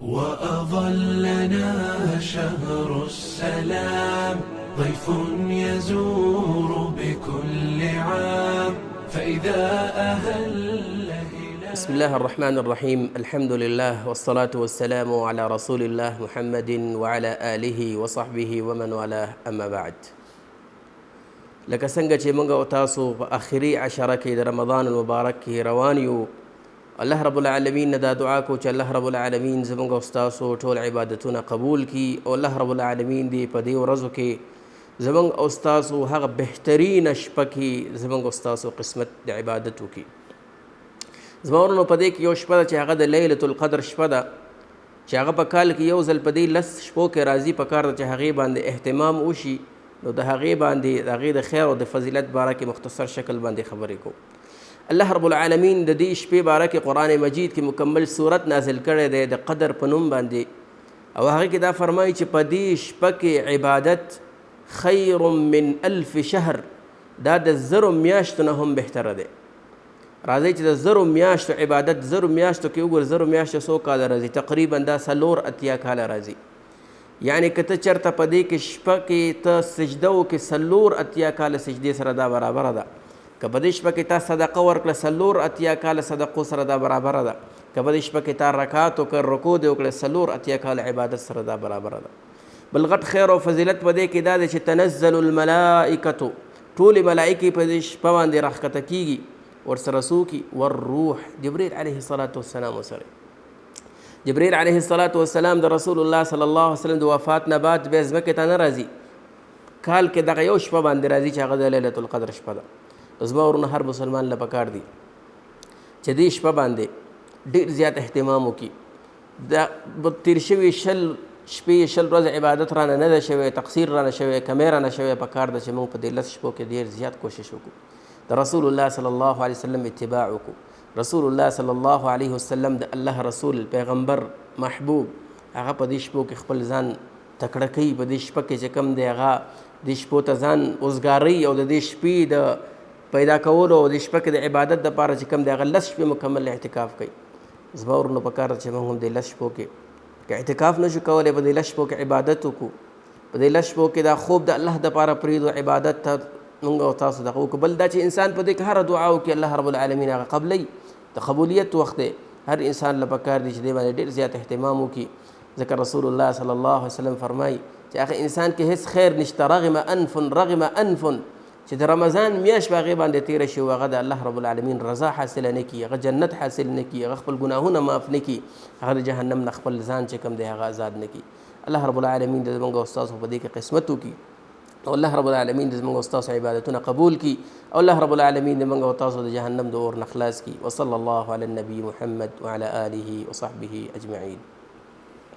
وأظلنا شهر السلام ضيف يزور بكل عام فإذا أهل هلال. بسم الله الرحمن الرحيم. الحمد لله والصلاة والسلام على رسول الله محمد وعلى آله وصحبه ومن والاه. أما بعد، لکه څنګه چې موږ او تاسو په آخري عشره کې د رمضان المبارک کې روان یو، الله رب العالمین نه دا دعا کو چې الله رب العالمین زموږ او تاسو ټول عبادتونه قبول کړي، او الله رب العالمین دې په دې ورځو کې زموږ او تاسو هغه بهترین شپه کې زموږ او تاسو قسمت د عبادت وکړي. زما ورونو، په دې کې یو شپه ده چې هغه د لیلة القدر شپه ده، چې هغه په کال کې یو ځل په دې 10 شپو کې راځي. په کار ده چې هغې باندې اهتمام وشي، نو د هغې باندې د هغې د خیر او د فضیلت باره کې مختصر شکل باندې خبرې کوو. الله رب العالمین د دې شپې باره کې قرآن مجید کې مکمل صورت نازل کړی دی د قدر په نوم باندې، او هغې کې دا فرمایي چې په دې شپه کې عبادت خیر من 1000 شهر، دا د 1000 میاشتو نه هم بهتره دی. راځئ چې د 1000 میاشتو عبادت 1000 میاشتو کې وګور، 1000 میاشتو څو کاله راځي؟ تقریبا دا 4 کاله راځي. یعنی که ته چېرته په دې کې شپه کې ته سجده وکړې 4 کاله سجدې سره دا برابره ده. که په دې شپه کې تا صدقه ورکړه 4 کاله صدقو سره دا برابره ده. که په دې شپه کې تا رکعات وکړه، رکوع دې وکړه 4 کاله عبادت سره دا برابره ده. بل غټ خیر او فضیلت په دې کې دا دی چې تنزل الملائکة، ټولې ملائکې په دې شپه باندې راښکته کېږي، ورسره څوکي والروح، جبریل علیه الصلاة والسلام ورسره. جبریل علیه الصلاة والسلام د رسول الله صلی الله علیه وسلم د وفات نه بعد بیا ځمکې ته نه راځي، کال کې دغه یو شپه باندې راځي چې هغه د لیلة القدر شپه ده. زما ورونه هر مسلمان له پکار دي چې دې شپه باندې ډېر زیات اهتمام وکړي. د تېر شوي 20 شپې 20 ورځې عبادت رانه نه ده شوی، تقصیر رانه شوی، کمی رانه شوی. پکار ده چې موږ په دې 10 شپو کې ډېر زیات کوشش وکړو، د رسول الله صلی الله علیه وسلم اتباع وکړو. رسول الله صلی الله علیه وسلم د الله رسول پیغمبر محبوب، هغه په دې شپو کې خپل ځان تکړه کوي. په دې شپه کې چې کوم دی هغه دې شپو ته ځان اوزګاروي، او د دې شپې د پیدا کولو او د شپه کې د عبادت دپاره چې کوم دی هغه 10 شپې مکمل اعتکاف کوي. زما ورونو پکار ده چې موږ هم د 10 شپو کې که اعتکاف نشو کولی، په دې 10 شپو کې عبادت وکړو. په دې 10 شپو کې دا خوب د الله دپاره پرېږدو، عبادت ته موږ او تاسو دغه وکړو. بل دا چې انسان په دې کې هره دعا وکړي، الله رب العالمین هغه قبلوي. د قبولیت وخت دی، هر انسان له پکار دی چې دې باندې ډېر زیات اهتمام وکړي. ځکه رسول الله صلی الله علیه وسلم فرمایي چې هغه انسان کې هیڅ خیر نشته رغم انف چې د رمضان میاشت په هغې باندې تېره شي، هغه د الله رب العالمین رضا حاصله نه کړي، هغه جنت حاصل نه کړي، هغه خپل ګناهونه معاف نه کړي، هغه د جهنم نه خپل ځان چې کوم دی هغه آزاد نه کړي. الله رب العالمین د زموږ او ستاسو په دې کې قسمت وکړي، او الله رب العالمین د زموږ او ستاسو عبادتونه قبول کړي، او الله رب العالمین د موږ او تاسو د جهنم د اور نه خلاص کړي. وصلی الله علی النبي محمد وعلى آله وصحبه اجمعین.